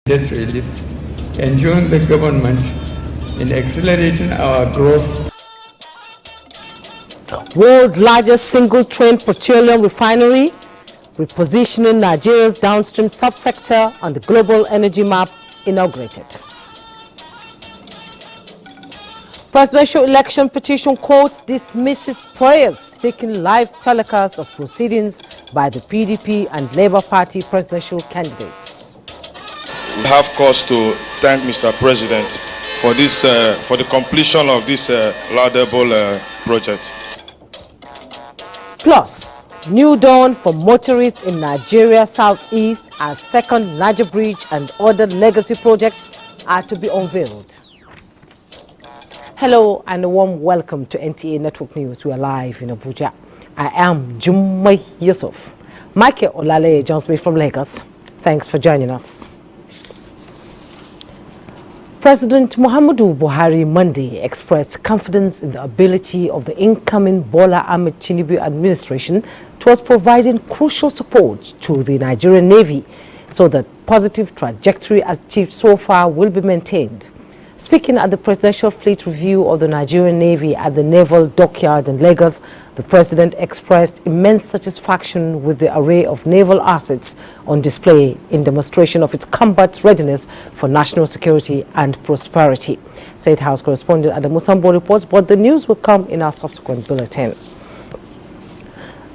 industrialists and join the government in accelerating our growth. World's largest single-train petroleum refinery, repositioning Nigeria's downstream subsector on the global energy map, inaugurated. Presidential election petition court dismisses prayers seeking live telecast of proceedings by the PDP and Labour Party presidential candidates. We have cause to thank Mr. President for this, for the completion of this laudable project. Plus, new dawn for motorists in Nigeria Southeast as second Niger Bridge and other legacy projects are to be unveiled. Hello and a warm welcome to NTA Network News. We are live in Abuja. I am Jummai Yusuf. Michael Olale joins me from Lagos. Thanks for joining us. President Muhammadu Buhari Monday expressed confidence in the ability of the incoming Bola Ahmed Tinubu administration towards providing crucial support to the Nigerian Navy so that positive trajectory achieved so far will be maintained. Speaking at the Presidential Fleet Review of the Nigerian Navy at the Naval Dockyard in Lagos, the President expressed immense satisfaction with the array of naval assets on display in demonstration of its combat readiness for national security and prosperity. State House correspondent Adamu Sambo reports, but the news will come in our subsequent bulletin.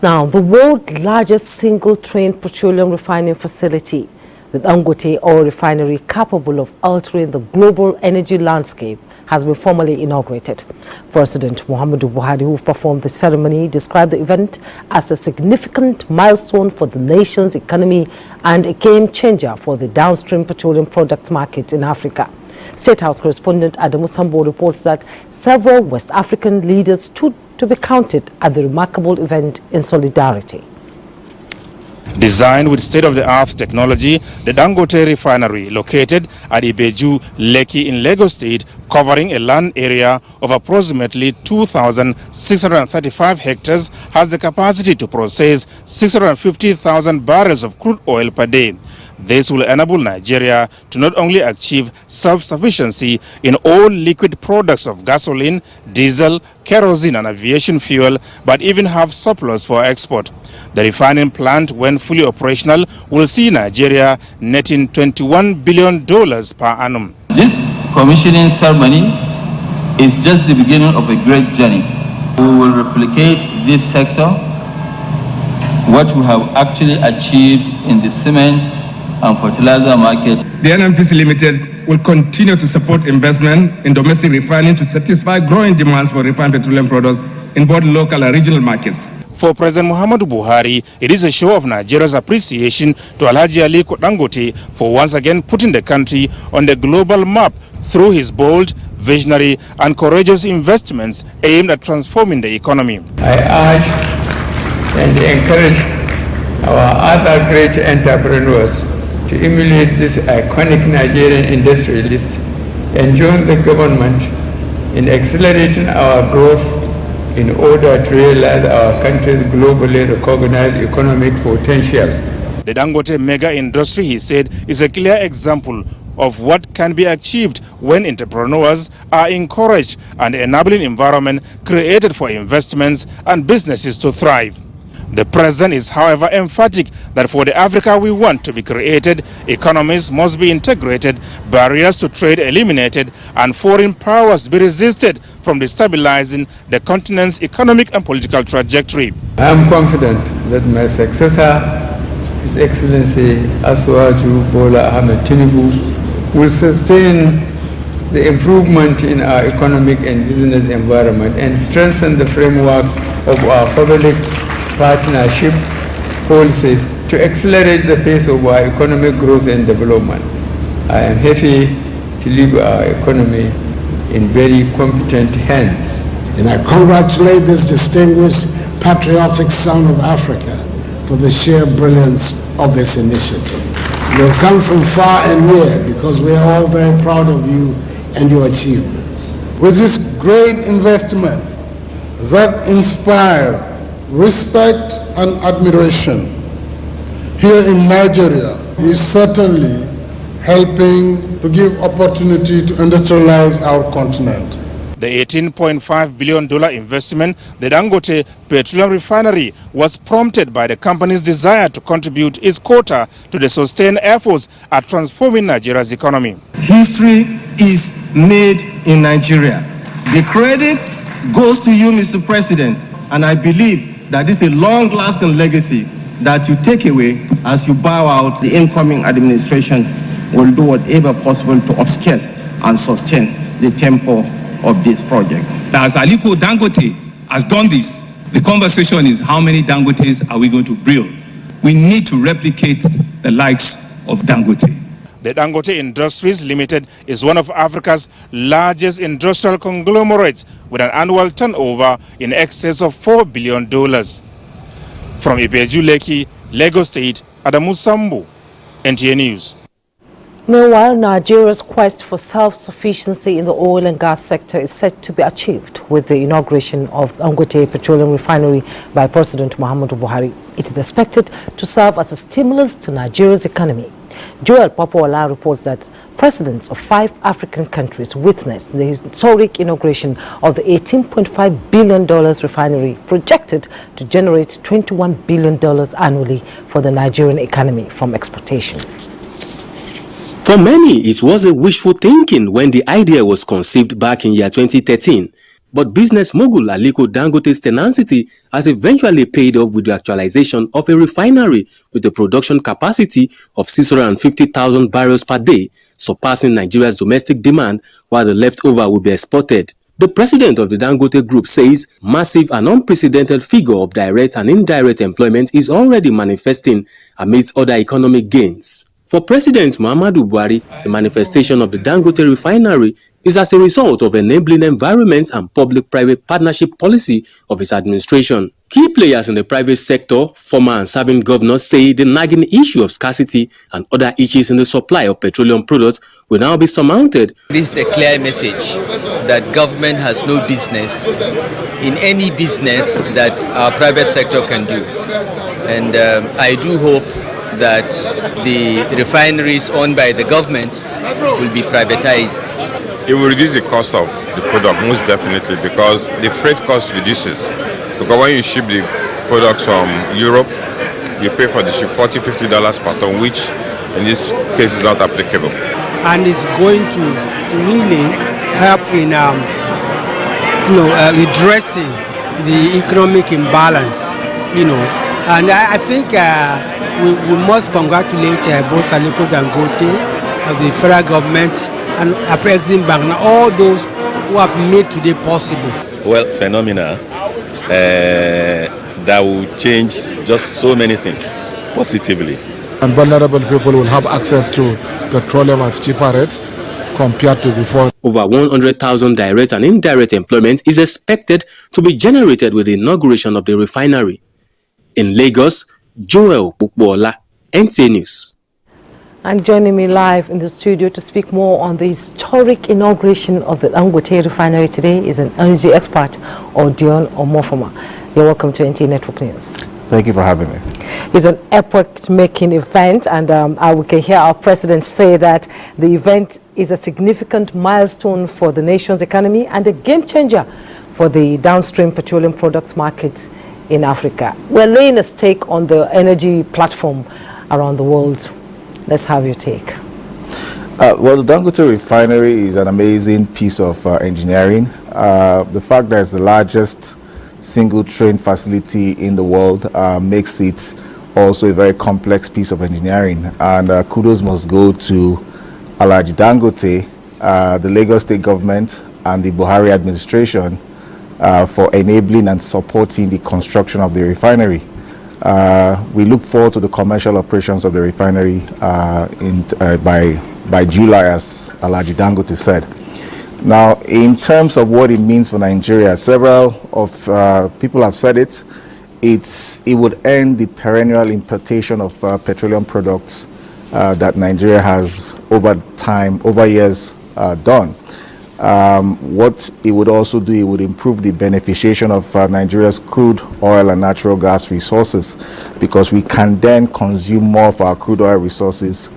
Now, the world's largest single-train petroleum refining facility, the Dangote oil refinery capable of altering the global energy landscape, has been formally inaugurated. President Muhammadu Buhari, who performed the ceremony, described the event as a significant milestone for the nation's economy and a game changer for the downstream petroleum products market in Africa. State House correspondent Adamu Sambo reports that several West African leaders stood to be counted at the remarkable event in solidarity. Designed with state-of-the-art technology, the Dangote refinery, located at Abuja, Lekki in Lagos State, covering a land area of approximately 2,635 hectares, has the capacity to process 650,000 barrels of crude oil per day. This will enable Nigeria to not only achieve self-sufficiency in all liquid products of gasoline, diesel, kerosene and aviation fuel, but even have surplus for export. The refining plant, when fully operational, will see Nigeria netting $21 billion per annum. This commissioning ceremony is just the beginning of a great journey. We will replicate this sector, what we have actually achieved in the cement and fertilizer market. The NNPC Limited will continue to support investment in domestic refining to satisfy growing demands for refined petroleum products in both local and regional markets. For President Muhammadu Buhari, it is a show of Nigeria's appreciation to Alhaji Aliko Dangote for once again putting the country on the global map through his bold, visionary and courageous investments aimed at transforming the economy. I urge and encourage our other great entrepreneurs to emulate this iconic Nigerian industrialist and join the government in accelerating our growth in order to realize our country's globally recognized economic potential. The Dangote mega industry, he said, is a clear example of what can be achieved when entrepreneurs are encouraged and an enabling environment created for investments and businesses to thrive. The president is, however, emphatic that for the Africa we want to be created, economies must be integrated, barriers to trade eliminated, and foreign powers be resisted from destabilizing the continent's economic and political trajectory. I am confident that my successor, His Excellency Asiwaju Bola Ahmed Tinubu, will sustain the improvement in our economic and business environment and strengthen the framework of our public partnership policies to accelerate the pace of our economic growth and development. I am happy to leave our economy in very competent hands. And I congratulate this distinguished patriotic son of Africa for the sheer brilliance of this initiative. You've come from far and near because we are all very proud of you and your achievements. With this great investment that inspired respect and admiration here in Nigeria is certainly helping to give opportunity to industrialize our continent. The $18.5 billion investment, the Dangote Petroleum Refinery, was prompted by the company's desire to contribute its quota to the sustained efforts at transforming Nigeria's economy. History is made in Nigeria. The credit goes to you, Mr. President, and I believe that this is a long-lasting legacy that you take away as you bow out. The incoming administration will do whatever possible to upscale and sustain the tempo of this project. As Aliko Dangote has done this, the conversation is how many Dangotes are we going to build? We need to replicate the likes of Dangote. The Dangote Industries Limited is one of Africa's largest industrial conglomerates with an annual turnover in excess of $4 billion. From Ibeju Lekki, Lagos State, Adamu Sambu, NTA News. Meanwhile, Nigeria's quest for self-sufficiency in the oil and gas sector is set to be achieved with the inauguration of Dangote Petroleum Refinery by President Muhammadu Buhari. It is expected to serve as a stimulus to Nigeria's economy. Joel Papola reports that presidents of 5 African countries witnessed the historic inauguration of the $18.5 billion refinery, projected to generate $21 billion annually for the Nigerian economy from exportation. For many, it was a wishful thinking when the idea was conceived back in year 2013. But business mogul Aliko Dangote's tenacity has eventually paid off with the actualization of a refinery with a production capacity of 650,000 barrels per day, surpassing Nigeria's domestic demand, while the leftover will be exported. The president of the Dangote Group says massive and unprecedented figure of direct and indirect employment is already manifesting amidst other economic gains. For President Muhammadu Buhari, the manifestation of the Dangote refinery is as a result of enabling environment and public-private partnership policy of his administration. Key players in the private sector, former and serving governors, say the nagging issue of scarcity and other issues in the supply of petroleum products will now be surmounted. This is a clear message that government has no business in any business that our private sector can do. And I do hope that the refineries owned by the government will be privatized. It will reduce the cost of the product, most definitely, because the freight cost reduces. Because when you ship the products from Europe, you pay for the ship $40–50 per ton, which in this case is not applicable. And it's going to really help in redressing the economic imbalance, And I think we must congratulate both Aliko Dangote of the federal government and Afrexim Bank and all those who have made today possible. Well, phenomena that will change just so many things positively. And vulnerable people will have access to petroleum at cheaper rates compared to before. Over 100,000 direct and indirect employment is expected to be generated with the inauguration of the refinery. In Lagos, Joel Papola, NTA News. And joining me live in the studio to speak more on the historic inauguration of the Dangote refinery today is an energy expert, Odion Omofoma. You're welcome to NTA Network News. Thank you for having me. It's an epoch-making event, and we can hear our president say that the event is a significant milestone for the nation's economy and a game changer for the downstream petroleum products market in Africa. We're laying a stake on the energy platform around the world. Let's have your take. Well, the Dangote refinery is an amazing piece of engineering. The fact that it's the largest single train facility in the world makes it also a very complex piece of engineering. And kudos must go to Alhaji Dangote, the Lagos State government, and the Buhari administration for enabling and supporting the construction of the refinery. We look forward to the commercial operations of the refinery by July, as Alhaji Dangote said. Now, in terms of what it means for Nigeria, several of people have said it. It would end the perennial importation of petroleum products that Nigeria has over years done. What it would also do, it would improve the beneficiation of Nigeria's crude oil and natural gas resources, because we can then consume more of our crude oil resources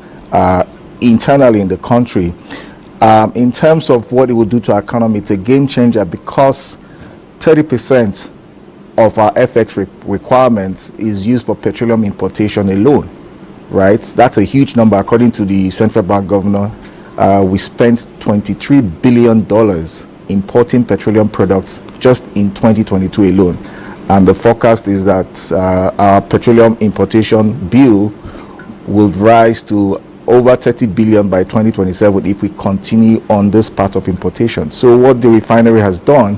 internally in the country. In terms of what it will do to our economy, it's a game changer because 30% of our FX requirements is used for petroleum importation alone, right? That's a huge number. According to the central bank governor, we spent $23 billion importing petroleum products just in 2022 alone. And the forecast is that our petroleum importation bill will rise to over 30 billion by 2027 if we continue on this path of importation. So what the refinery has done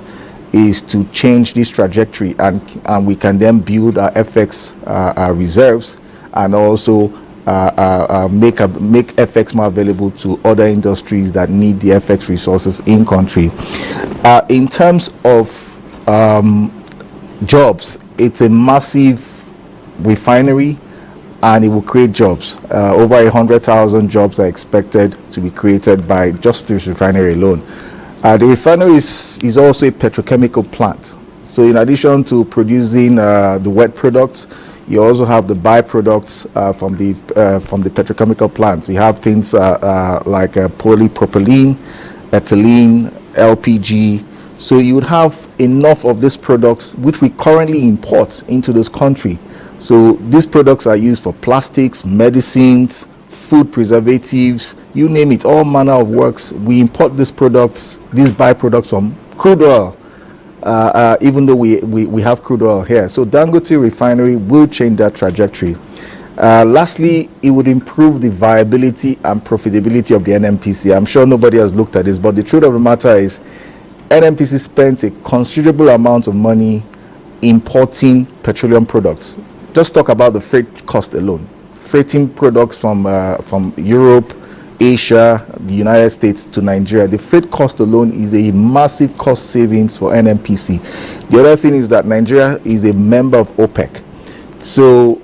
is to change this trajectory, and we can then build our FX reserves and also make FX more available to other industries that need the FX resources in country. In terms of jobs, it's a massive refinery and it will create jobs. Over 100,000 jobs are expected to be created by just this refinery alone. The refinery is also a petrochemical plant. So in addition to producing the wet products, you also have the byproducts from the petrochemical plants. You have things like polypropylene, ethylene, LPG. So you would have enough of these products which we currently import into this country. So these products are used for plastics, medicines, food preservatives, you name it, all manner of works. We import these products, these byproducts from crude oil, even though we have crude oil here. So Dangote refinery will change that trajectory. Lastly, it would improve the viability and profitability of the NNPC. I'm sure nobody has looked at this, but the truth of the matter is NNPC spends a considerable amount of money importing petroleum products. Just talk about the freight cost alone. Freighting products from Europe, Asia, the United States to Nigeria, the freight cost alone is a massive cost savings for NNPC. The other thing is that Nigeria is a member of OPEC. So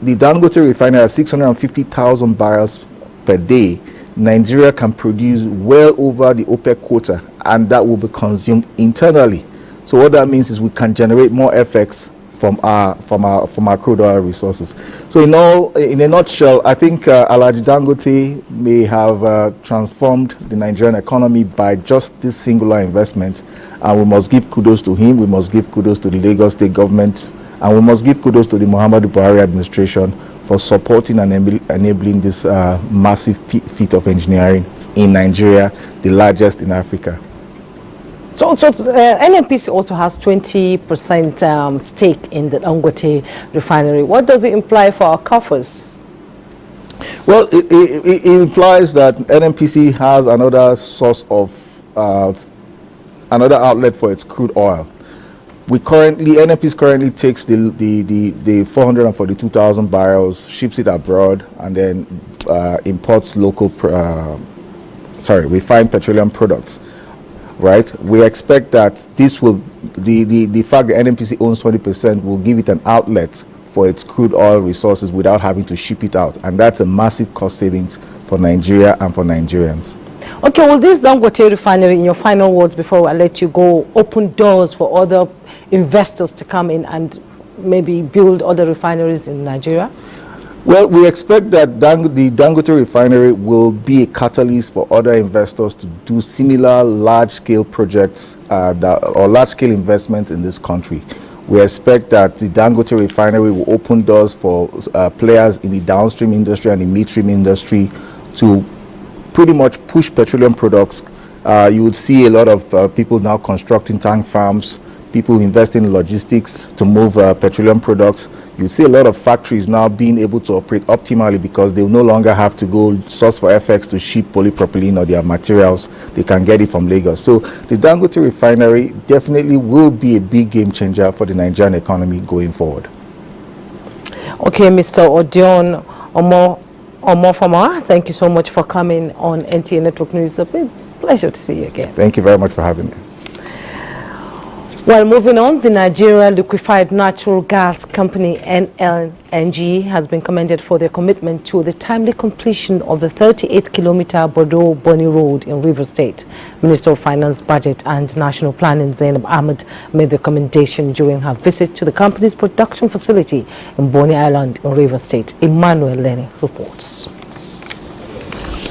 the Dangote refinery has 650,000 barrels per day. Nigeria can produce well over the OPEC quota, and that will be consumed internally. So what that means is we can generate more FX from our crude oil resources. So in a nutshell, I think Alhaji Dangote may have transformed the Nigerian economy by just this singular investment, and we must give kudos to him. We must give kudos to the Lagos State government, and we must give kudos to the Muhammadu Buhari administration for supporting and enabling this massive feat of engineering in Nigeria, the largest in Africa. So NNPC also has 20% stake in the Dangote refinery. What does it imply for our coffers? Well, it implies that NNPC has another source of, another outlet for its crude oil. NNPC currently takes the 442,000 barrels, ships it abroad, and then imports refined petroleum products. Right, we expect that this will the fact that NNPC owns 20% will give it an outlet for its crude oil resources without having to ship it out, and that's a massive cost savings for Nigeria and for Nigerians. Okay, will this Dangote refinery, in your final words before I let you go, open doors for other investors to come in and maybe build other refineries in Nigeria? Well, we expect that the Dangote refinery will be a catalyst for other investors to do similar large-scale projects or large-scale investments in this country. We expect that the Dangote refinery will open doors for players in the downstream industry and the midstream industry to pretty much push petroleum products. You would see a lot of people now constructing tank farms, people investing in logistics to move petroleum products. You see a lot of factories now being able to operate optimally because they will no longer have to go source for FX to ship polypropylene or their materials. They can get it from Lagos. So the Dangote refinery definitely will be a big game changer for the Nigerian economy going forward. Okay, Mr. Odion Omofama, thank you so much for coming on NTA Network News. It's a pleasure to see you again. Thank you very much for having me. Well, moving on, the Nigerian Liquefied Natural Gas Company, NLNG, has been commended for their commitment to the timely completion of the 38-kilometer Bordeaux-Bonny Road in Rivers State. Minister of Finance, Budget and National Planning, Zainab Ahmed, made the commendation during her visit to the company's production facility in Bonny Island in Rivers State. Emmanuel Lenny reports.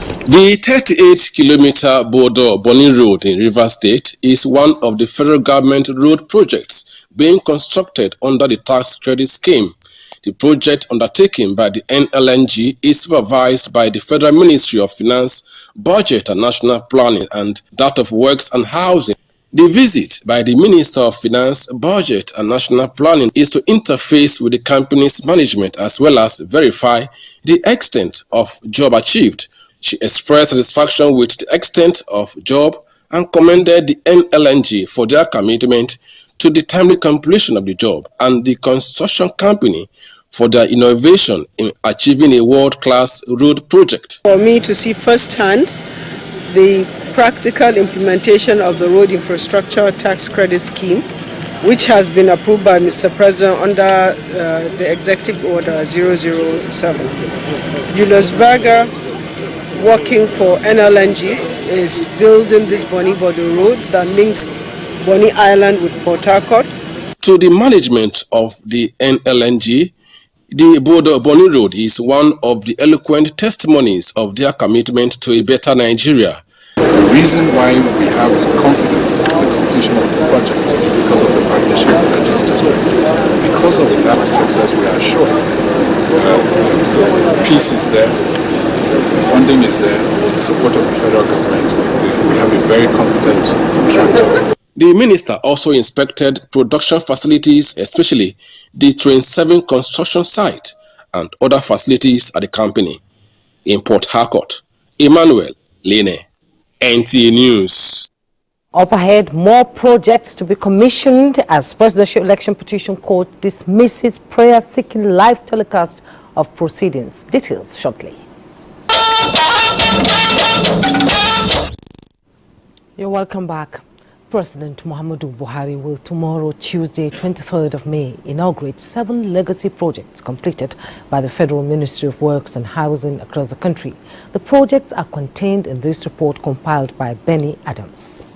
The 38-kilometer Border-Bonny Road in Rivers State is one of the federal government road projects being constructed under the tax credit scheme. The project undertaken by the NLNG is supervised by the Federal Ministry of Finance, Budget and National Planning and that of Works and Housing. The visit by the Minister of Finance, Budget and National Planning is to interface with the company's management as well as verify the extent of job achieved. She expressed satisfaction with the extent of job and commended the NLNG for their commitment to the timely completion of the job and the construction company for their innovation in achieving a world-class road project. For me to see firsthand the practical implementation of the road infrastructure tax credit scheme, which has been approved by Mr. President under the Executive Order 007. Julius Berger, working for NLNG, is building this Bonny Road that links Bonny Island with Port Harcourt. To the management of the NLNG, the Bonny Road is one of the eloquent testimonies of their commitment to a better Nigeria. The reason why we have confidence in the completion of the project is because of the partnership that I just described. Because of that success, we are assured. So the peace is there, the funding is there, the support of the federal government. We have a very competent contractor. The minister also inspected production facilities, especially the Train 7 construction site and other facilities at the company. In Port Harcourt, Emmanuel Lene, NTA News. Up ahead, more projects to be commissioned as Presidential Election Petition Court dismisses prayer-seeking live telecast of proceedings. Details shortly. You're welcome back. President Muhammadu Buhari will tomorrow, Tuesday, 23rd of May, inaugurate 7 legacy projects completed by the Federal Ministry of Works and Housing across the country. The projects are contained in this report compiled by Benny Adams.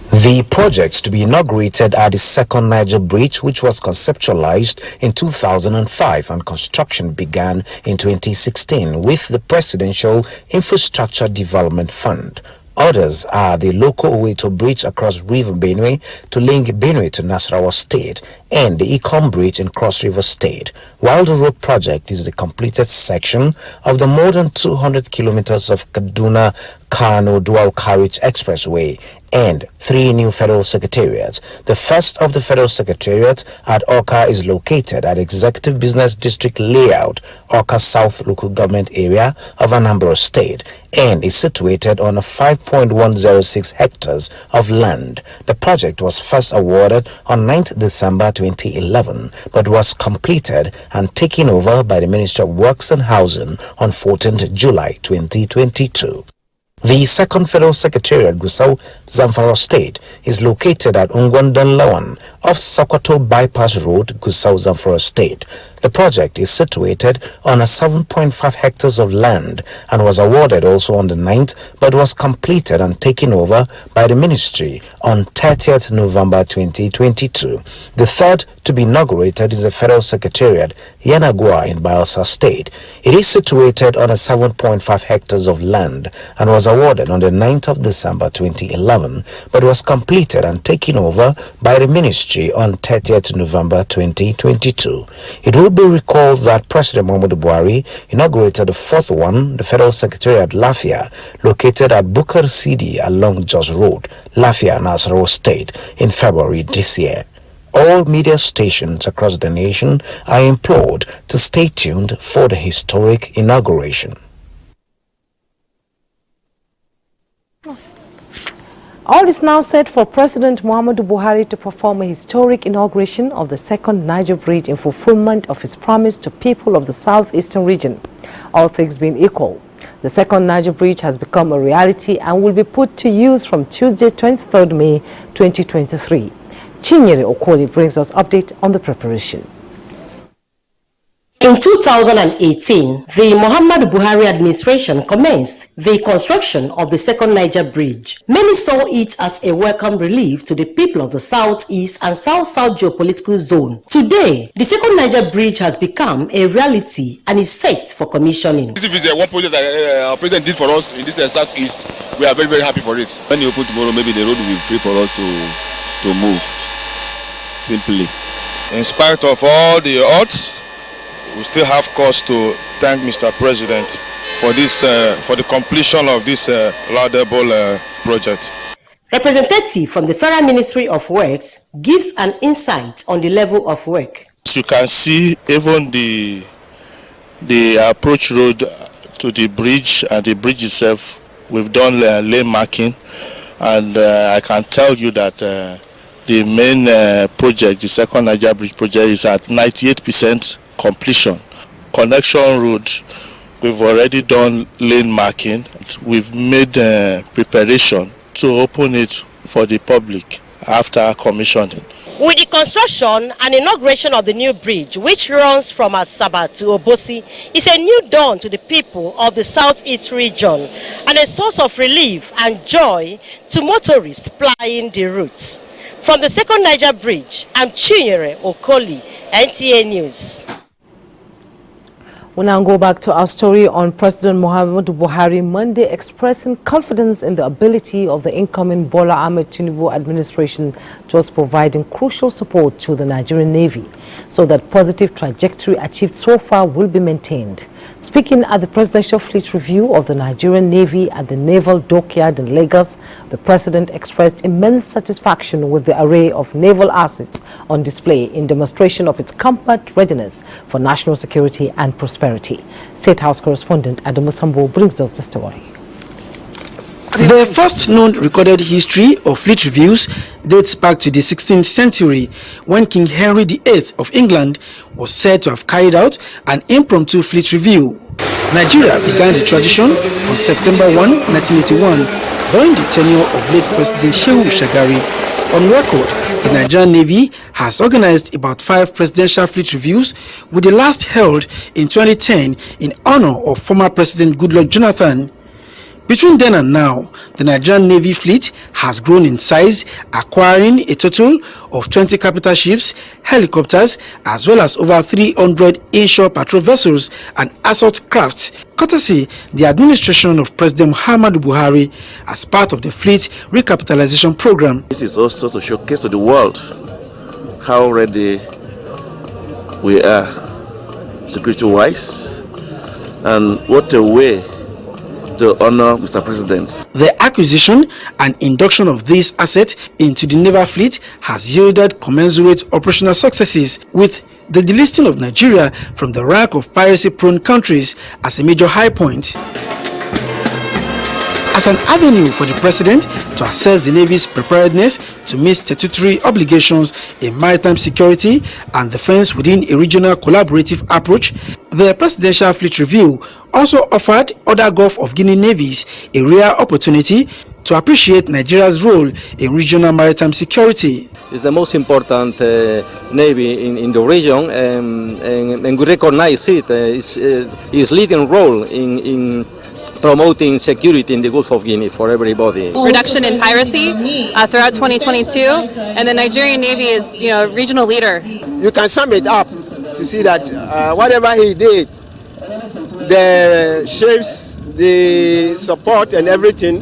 The projects to be inaugurated are the second Niger Bridge, which was conceptualized in 2005 and construction began in 2016 with the Presidential Infrastructure Development Fund. Others are the local Oweto Bridge across River Benue to link Benue to Nasarawa State and the Ikom Bridge in Cross River State, while the road project is the completed section of the more than 200 kilometers of Kaduna-Kano Dual Carriage Expressway and 3 new federal secretariats. The first of the federal secretariats at Awka is located at Executive Business District Layout, Awka South Local Government Area of Anambra State, and is situated on a 5.106 hectares of land. The project was first awarded on 9th December 2011, but was completed and taken over by the Ministry of Works and Housing on 14th July 2022. The second federal secretariat, Gusau, Zamfara State, is located at Ungwandan Lawan off Sokoto Bypass Road, Gusau, Zamfara State. The project is situated on a 7.5 hectares of land and was awarded also on the 9th, but was completed and taken over by the ministry on 30th November 2022. The third to be inaugurated is the Federal Secretariat, Yanagua in Bayelsa State. It is situated on a 7.5 hectares of land and was awarded on the 9th of December 2011, but was completed and taken over by the ministry on 30th November 2022. It will be recalled that President Muhammadu Buhari inaugurated the fourth one, the Federal Secretariat Lafia, located at Bukar Sidi along Jos Road, Lafia, Nasarawa State, in February this year. All media stations across the nation are implored to stay tuned for the historic inauguration. All is now set for President Muhammadu Buhari to perform a historic inauguration of the second Niger Bridge in fulfillment of his promise to people of the southeastern region. All things being equal, the second Niger Bridge has become a reality and will be put to use from Tuesday, 23rd May 2023. Chinyere Okoli brings us update on the preparation. In 2018, the Muhammadu Buhari administration commenced the construction of the second Niger Bridge. Many saw it as a welcome relief to the people of the southeast and south-south geopolitical zone. Today, the second Niger Bridge has become a reality and is set for commissioning. This is one project that our president did for us in this southeast. We are very, very happy for it. When you open tomorrow, maybe the road will be free for us to move. Simply. In spite of all the odds, we still have cause to thank Mr. President for this, for the completion of this laudable project. Representative from the Federal Ministry of Works gives an insight on the level of work. As you can see, even the approach road to the bridge and the bridge itself, we've done lane marking, and I can tell you that the main project, the second Niger Bridge project, is at 98% completion. Connection road, we've already done lane marking. We've made preparation to open it for the public after commissioning. With the construction and inauguration of the new bridge, which runs from Asaba to Obosi, is a new dawn to the people of the southeast region and a source of relief and joy to motorists plying the routes. From the second Niger Bridge, I'm Chinyere Okoli, NTA News. We now go back to our story on President Muhammadu Buhari Monday expressing confidence in the ability of the incoming Bola Ahmed Tinubu administration towards providing crucial support to the Nigerian Navy so that positive trajectory achieved so far will be maintained. Speaking at the Presidential Fleet Review of the Nigerian Navy at the Naval Dockyard in Lagos, the President expressed immense satisfaction with the array of naval assets on display in demonstration of its combat readiness for national security and prosperity. State House correspondent Adam Sambo brings us the story. The first known recorded history of fleet reviews dates back to the 16th century when King Henry VIII of England was said to have carried out an impromptu fleet review. Nigeria began the tradition on September 1, 1981 during the tenure of late President Shehu Shagari. On record, the Nigerian Navy has organized about 5 presidential fleet reviews, with the last held in 2010 in honor of former President Goodluck Jonathan. Between then and now, the Nigerian Navy fleet has grown in size, acquiring a total of 20 capital ships, helicopters, as well as over 300 inshore patrol vessels and assault crafts, courtesy the administration of President Muhammadu Buhari as part of the fleet recapitalization program. This is also to showcase to the world how ready we are security-wise, and what a way to honor Mr. President. The acquisition and induction of this asset into the naval fleet has yielded commensurate operational successes, with the delisting of Nigeria from the rank of piracy-prone countries as a major high point. As an avenue for the President to assess the Navy's preparedness to meet statutory obligations in maritime security and defense within a regional collaborative approach, the Presidential Fleet Review also offered other Gulf of Guinea navies a rare opportunity to appreciate Nigeria's role in regional maritime security. It's the most important navy in the region, and we recognize it, its leading role in promoting security in the Gulf of Guinea for everybody. Reduction in piracy throughout 2022, and the Nigerian Navy is, regional leader. You can sum it up to see that whatever he did, the ships, the support and everything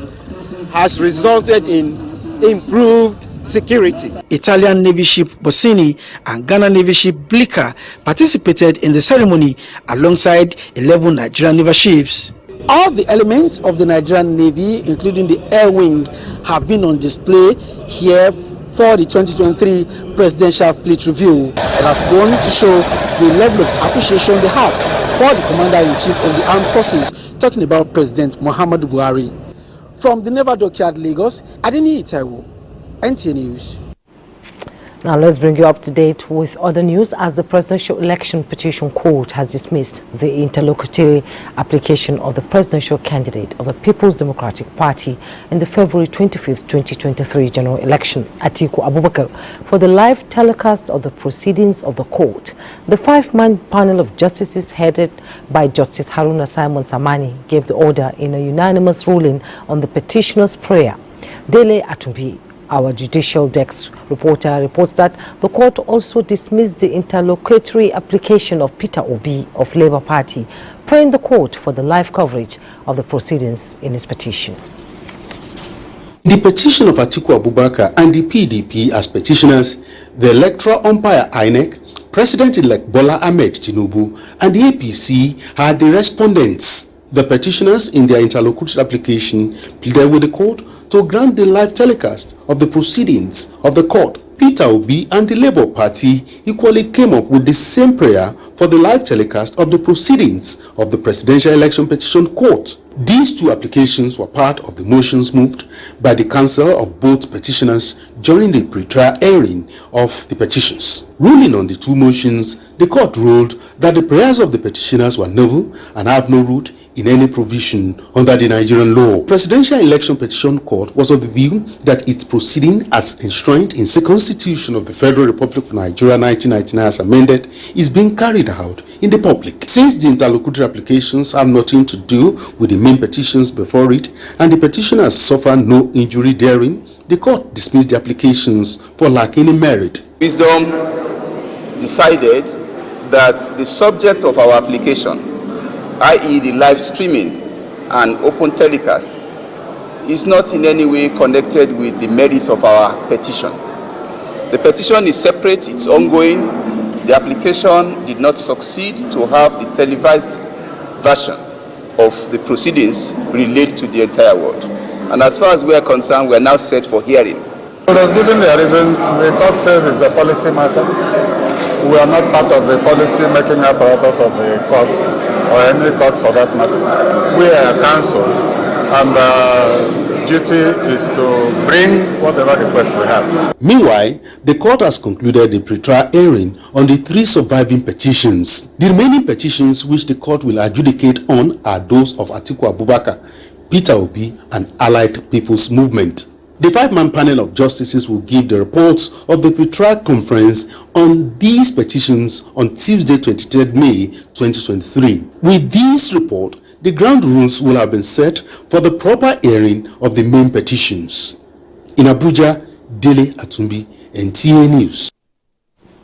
has resulted in improved security. Italian Navy ship Bossini and Ghana Navy ship Blicker participated in the ceremony alongside 11 Nigerian naval ships. All the elements of the Nigerian Navy, including the air wing, have been on display here for the 2023 Presidential Fleet Review. It has gone to show the level of appreciation they have for the Commander-in-Chief of the Armed Forces, talking about President Muhammadu Buhari. From the Naval Dockyard, Lagos, Adeni Itaiwo, NTA News. Now let's bring you up to date with other news as the Presidential Election Petition Court has dismissed the interlocutory application of the presidential candidate of the People's Democratic Party in the February 25, 2023 general election, Atiku Abubakar, for the live telecast of the proceedings of the court. The five-man panel of justices headed by Justice Haruna Simon Samani gave the order in a unanimous ruling on the petitioner's prayer. Dele Atumbi, our judicial desk reporter, reports that the court also dismissed the interlocutory application of Peter Obi of Labour Party, praying the court for the live coverage of the proceedings in his petition. The petition of Atiku Abubakar and the PDP as petitioners, the electoral umpire INEC, President-elect Bola Ahmed Tinubu, and the APC had the respondents. The petitioners in their interlocutory application pleaded with the court to grant the live telecast of the proceedings of the court. Peter Obi and the Labour Party equally came up with the same prayer for the live telecast of the proceedings of the Presidential Election Petition Court. These two applications were part of the motions moved by the counsel of both petitioners during the pre-trial hearing of the petitions. Ruling on the two motions, the court ruled that the prayers of the petitioners were novel and have no root in any provision under the Nigerian law. Presidential Election Petition Court was of the view that its proceeding as enshrined in the Constitution of the Federal Republic of Nigeria 1999 as amended is being carried out in the public. Since the interlocutory applications have nothing to do with the main petitions before it and the petitioners suffer no injury therein, the court dismissed the applications for lacking in merit. Wisdom decided that the subject of our application, i.e. the live streaming and open telecast, is not in any way connected with the merits of our petition. The petition is separate, it's ongoing. The application did not succeed to have the televised version of the proceedings relate to the entire world. And as far as we are concerned, we are now set for hearing. Given their reasons, the court says it's a policy matter. We are not part of the policy making apparatus of the court, or any court for that matter. We are a council, and duty is to bring whatever requests we have. Meanwhile, the court has concluded the pre-trial hearing on the three surviving petitions. The remaining petitions which the court will adjudicate on are those of Atiku Abubakar, Peter Obi, and Allied People's Movement. The five-man panel of justices will give the reports of the pre-trial conference on these petitions on Tuesday, 23rd May 2023. With this report, the ground rules will have been set for the proper hearing of the main petitions. In Abuja, Dele Atumbi, NTA News.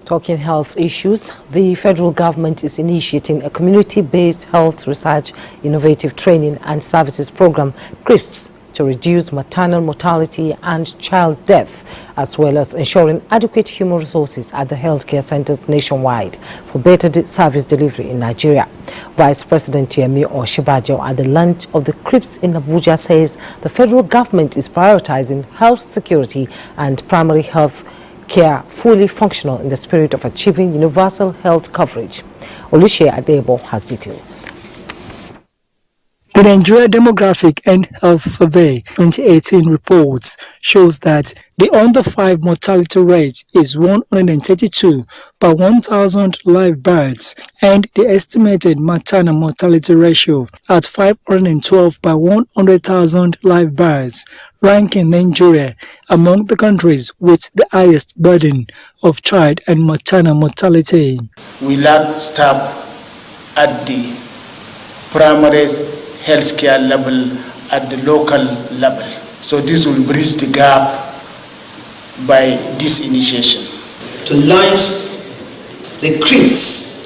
Talking health issues, the federal government is initiating a community-based health research, innovative training and services program, CRIPS, to reduce maternal mortality and child death, as well as ensuring adequate human resources at the healthcare centers nationwide for better service delivery in Nigeria. Vice President Yemi Oshibajo at the launch of the CRIPS in Abuja says the federal government is prioritizing health security and primary health care fully functional in the spirit of achieving universal health coverage. Olushe Adebo has details. The Nigeria Demographic and Health Survey 2018 reports shows that the under-5 mortality rate is 132 per 1,000 live births, and the estimated maternal mortality ratio at 512 per 100,000 live births, ranking Nigeria among the countries with the highest burden of child and maternal mortality. We lack staff at the primary healthcare level, at the local level. So this will bridge the gap by this initiation. To launch the CRIPS.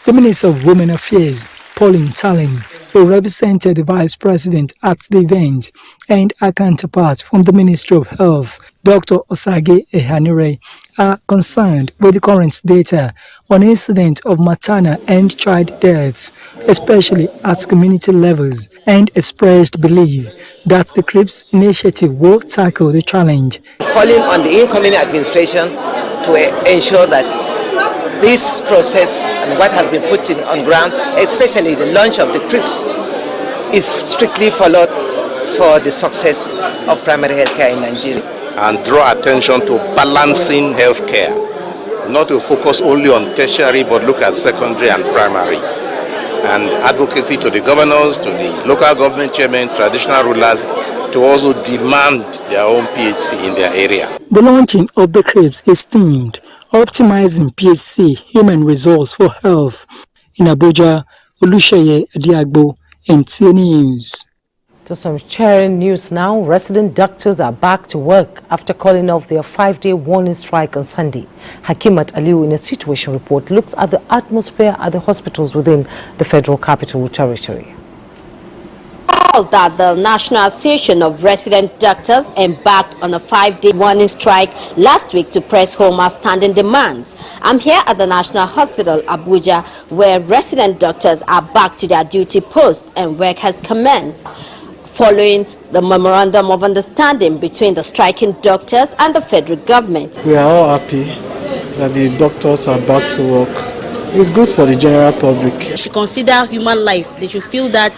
The Minister of Women Affairs, Pauline Talin, who represented the Vice President at the event, and a counterpart from the Ministry of Health, Dr. Osage Ehanire, are concerned with the current data on incident of maternal and child deaths, especially at community levels, and expressed belief that the CRIPS initiative will tackle the challenge. Calling on the incoming administration to ensure that this process and what has been put on ground, especially the launch of the CRIPS, is strictly followed for the success of primary health care in Nigeria. and draw attention to balancing healthcare, not to focus only on tertiary but look at secondary and primary, and advocacy to the governors, to the local government chairmen, traditional rulers, to also demand their own PHC in their area. The launching of the cribs is themed Optimizing PHC Human Resource for Health. In Abuja, Olusheye Adiagbo, NTA News. To some cheering news now, resident doctors are back to work after calling off their 5-day warning strike on Sunday. Hakimat Aliu in a situation report looks at the atmosphere at the hospitals within the Federal Capital Territory. That the National Association of Resident Doctors embarked on a 5-day warning strike last week to press home outstanding demands. I'm here at the National Hospital, Abuja, where resident doctors are back to their duty post and work has commenced following the memorandum of understanding between the striking doctors and the federal government. We are all happy that the doctors are back to work. It's good for the general public. They should consider human life. They should feel that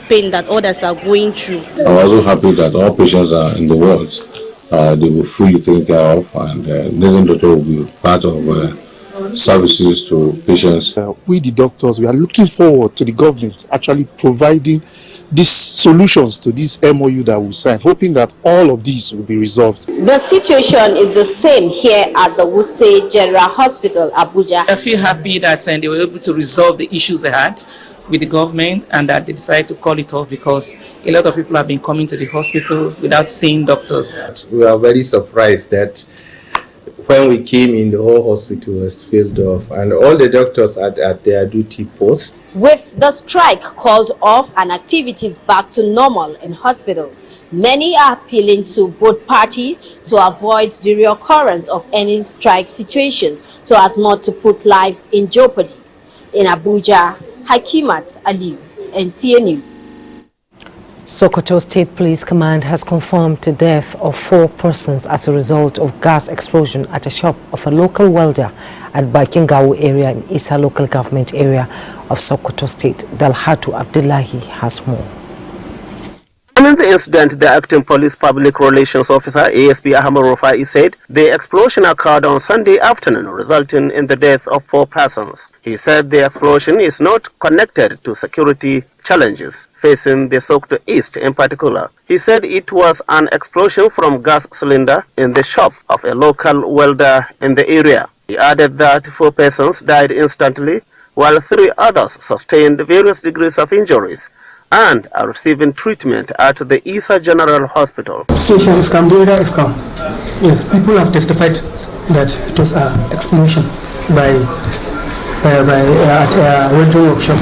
pain that others are going through. I'm also happy that all patients are in the wards. They will fully taken care of, and nursing doctor will be part of services to patients. We, the doctors, we are looking forward to the government actually providing these solutions to this MOU that we signed, hoping that all of these will be resolved. The situation is the same here at the Wuse General Hospital, Abuja. I feel happy that they were able to resolve the issues they had with the government and that they decided to call it off because a lot of people have been coming to the hospital without seeing doctors. We are very surprised that when we came in, the whole hospital was filled off and all the doctors are at their duty post. With the strike called off and activities back to normal in hospitals, many are appealing to both parties to avoid the reoccurrence of any strike situations so as not to put lives in jeopardy. In Abuja, Hakimat Aliu, NTA News. Sokoto State Police Command has confirmed the death of 4 persons as a result of gas explosion at a shop of a local welder at Bakingawu area in Isa local government area of Sokoto State. Dalhatu Abdullahi has more. In the incident, the acting police public relations officer, ASP Ahmed Rufai, said the explosion occurred on Sunday afternoon, resulting in the death of 4 persons. He said the explosion is not connected to security challenges facing the Sokoto East in particular. He said it was an explosion from gas cylinder in the shop of a local welder in the area. He added that 4 persons died instantly, while 3 others sustained various degrees of injuries and are receiving treatment at the Isa General Hospital. Situation is calm, the weather is calm. Yes, people have testified that it was an explosion at a welding workshop,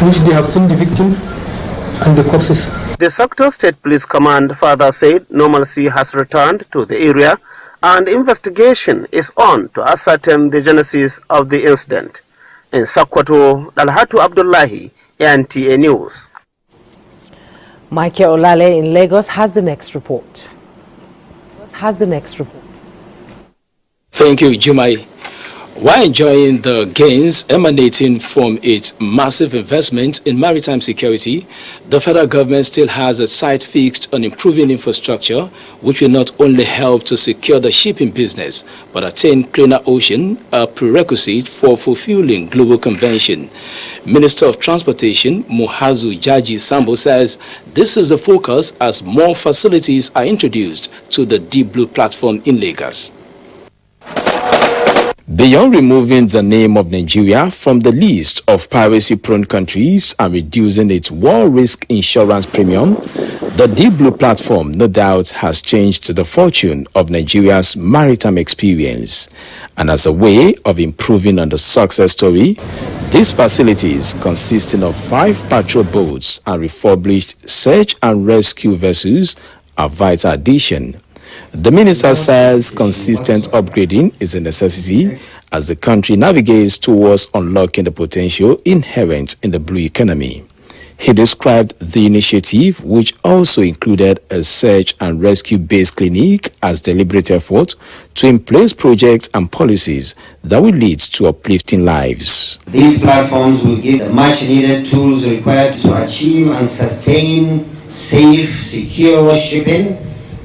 which they have seen the victims and the corpses. The Sokoto State Police Command further said normalcy has returned to the area and investigation is on to ascertain the genesis of the incident. In Sokoto, Dalhatu Abdullahi, NTA News. Michael Olale in Lagos has the next report. Thank you, Jumai. While enjoying the gains emanating from its massive investment in maritime security, the federal government still has a sight fixed on improving infrastructure, which will not only help to secure the shipping business, but attain cleaner ocean, a prerequisite for fulfilling global convention. Minister of Transportation, Muhazu Jaji Sambo, says this is the focus as more facilities are introduced to the Deep Blue platform in Lagos. Beyond removing the name of Nigeria from the list of piracy-prone countries and reducing its war risk insurance premium, the Deep Blue platform no doubt has changed the fortune of Nigeria's maritime experience. And as a way of improving on the success story, these facilities, consisting of 5 patrol boats and refurbished search and rescue vessels, are vital addition. The minister says consistent upgrading is a necessity as the country navigates towards unlocking the potential inherent in the blue economy. He described the initiative, which also included a search and rescue-based clinic, as deliberate effort to in place projects and policies that will lead to uplifting lives. These platforms will give the much-needed tools required to achieve and sustain safe, secure shipping,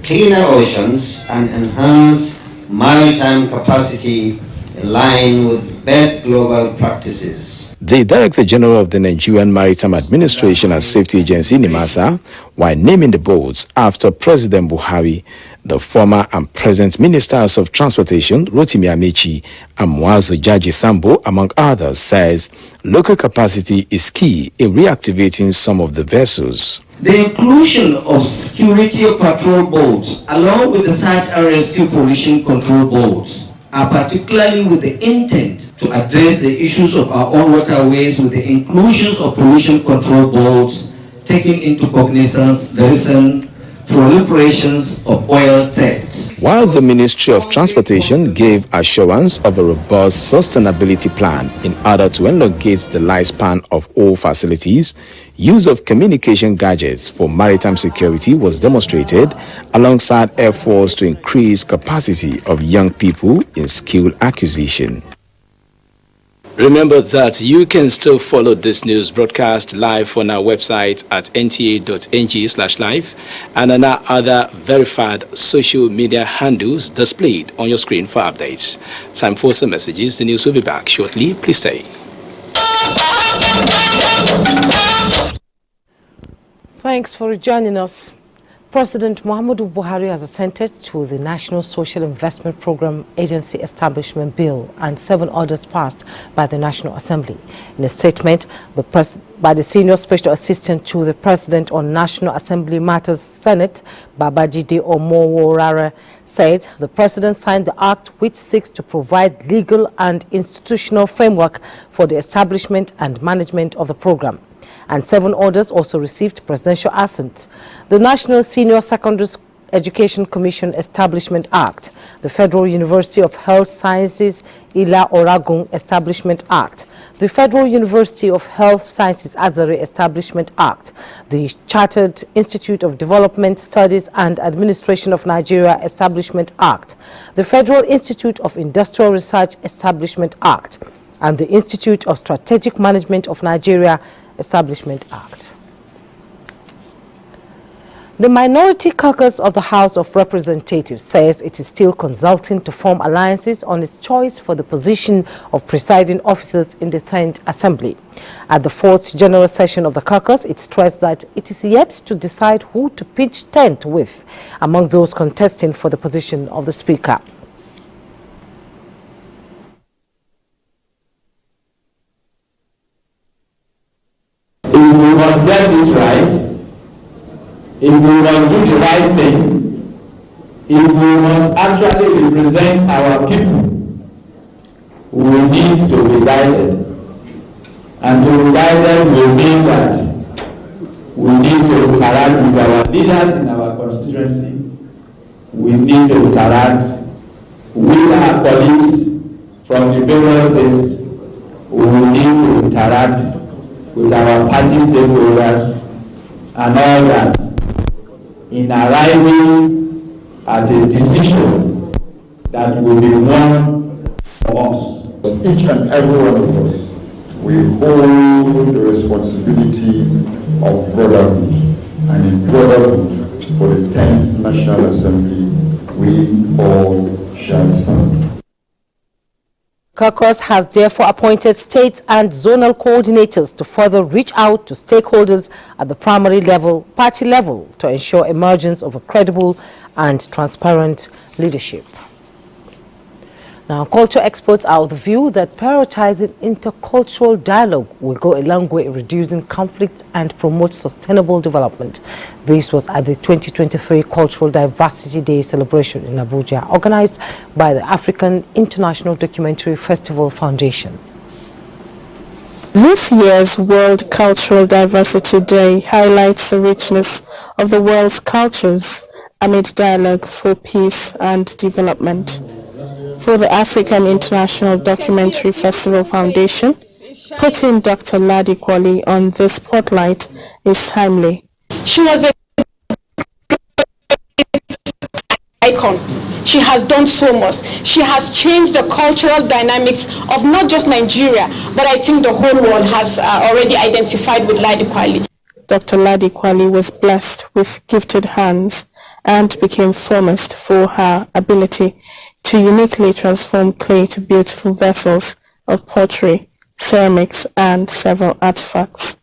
cleaner oceans and enhanced maritime capacity in line with best global practices. The Director General of the Nigerian Maritime Administration and Safety Agency, NIMASA, while naming the boats after President Buhari, the former and present Ministers of Transportation, Rotimi Amechi and Muazu Jaji Sambo, among others, says local capacity is key in reactivating some of the vessels. The inclusion of security patrol boats along with the search and rescue pollution control boats are particularly with the intent to address the issues of our own waterways with the inclusion of pollution control boats, taking into cognizance the recent proliferations of oil thefts. While the Ministry of Transportation gave assurance of a robust sustainability plan in order to elongate the lifespan of all facilities, use of communication gadgets for maritime security was demonstrated alongside efforts to increase capacity of young people in skill acquisition. Remember that you can still follow this news broadcast live on our website at nta.ng/live and on our other verified social media handles displayed on your screen for updates. Time for some messages. The news will be back shortly. Please stay. Thanks for joining us. President Muhammadu Buhari has assented to the National Social Investment Program Agency Establishment Bill and 7 orders passed by the National Assembly. In a statement by the Senior Special Assistant to the President on National Assembly Matters Senate, Babajide Omoworara, said the President signed the act which seeks to provide legal and institutional framework for the establishment and management of the program. And 7 orders also received presidential assent. The National Senior Secondary Education Commission Establishment Act, the Federal University of Health Sciences Ila Oragun Establishment Act, the Federal University of Health Sciences Azare Establishment Act, the Chartered Institute of Development Studies and Administration of Nigeria Establishment Act, the Federal Institute of Industrial Research Establishment Act, and the Institute of Strategic Management of Nigeria Establishment Act. The Minority Caucus of the House of Representatives says it is still consulting to form alliances on its choice for the position of presiding officers in the 10th Assembly. At the 4th General Session of the caucus, it stressed that it is yet to decide who to pitch tent with among those contesting for the position of the Speaker. If we must get it right, if we must do the right thing, if we must actually represent our people, we need to be guided. And to be guided will mean that we need to interact with our leaders in our constituency. We need to interact with our colleagues from the various states. We will need to interact with our party stakeholders and all that in arriving at a decision that will be one for us. Each and every one of us, we hold the responsibility of brotherhood, and in brotherhood for the 10th National Assembly, we all shall stand. Caucus has therefore appointed state and zonal coordinators to further reach out to stakeholders at the primary level, party level, to ensure emergence of a credible and transparent leadership. Now, culture experts are of the view that prioritizing intercultural dialogue will go a long way in reducing conflict and promote sustainable development. This was at the 2023 Cultural Diversity Day celebration in Abuja, organized by the African International Documentary Festival Foundation. This year's World Cultural Diversity Day highlights the richness of the world's cultures amid dialogue for peace and development. For the African International Documentary Festival Foundation, putting Dr. Ladi Kwali on the spotlight is timely. She was a icon. She has done so much. She has changed the cultural dynamics of not just Nigeria, but I think the whole world has already identified with Ladi Kwali. Dr. Ladi Kwali was blessed with gifted hands and became famous for her ability to uniquely transform clay to beautiful vessels of pottery, ceramics, and several artifacts.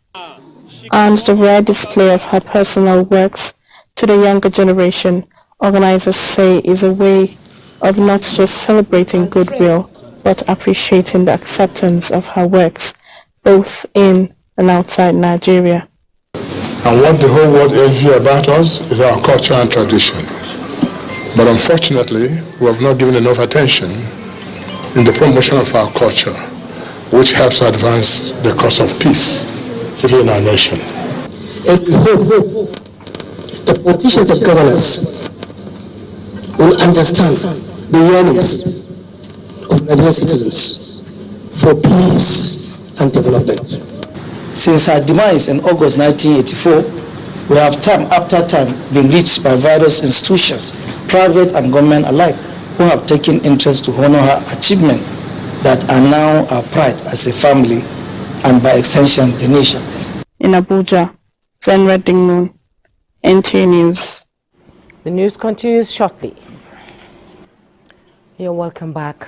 And the rare display of her personal works to the younger generation, organizers say, is a way of not just celebrating goodwill, but appreciating the acceptance of her works, both in and outside Nigeria. And what the whole world envy about us is our culture and tradition. But unfortunately, we have not given enough attention in the promotion of our culture, which helps advance the cause of peace within our nation. And we hope the politicians and governors will understand the yearnings of Nigerian citizens for peace and development. Since her demise in August 1984, we have time after time been reached by various institutions, private and government alike, who have taken interest to honor her achievement that are now our pride as a family and by extension the nation. In Abuja, Zenra Dingmun, NTA News. The news continues shortly. You're welcome back.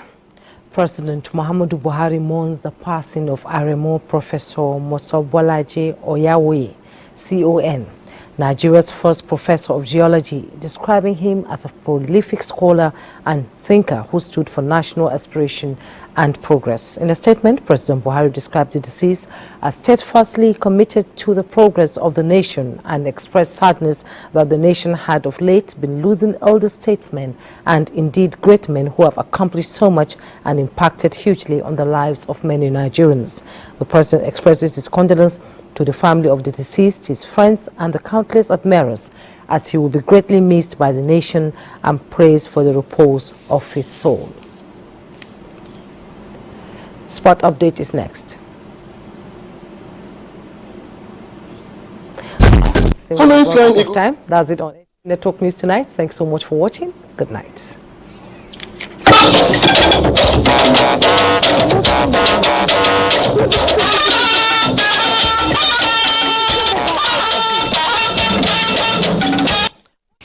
President Muhammadu Buhari mourns the passing of Aremo Professor Mosobolaje Oyawe, CON, Nigeria's first professor of geology, describing him as a prolific scholar and thinker who stood for national aspiration and progress. In a statement, President Buhari described the deceased as steadfastly committed to the progress of the nation and expressed sadness that the nation had of late been losing elder statesmen and indeed great men who have accomplished so much and impacted hugely on the lives of many Nigerians. The President expresses his condolence to the family of the deceased, his friends, and the countless admirers, as he will be greatly missed by the nation, and prays for the repose of his soul. Sport update is next. Following time. That's it on Network News tonight. Thanks so much for watching. Good night.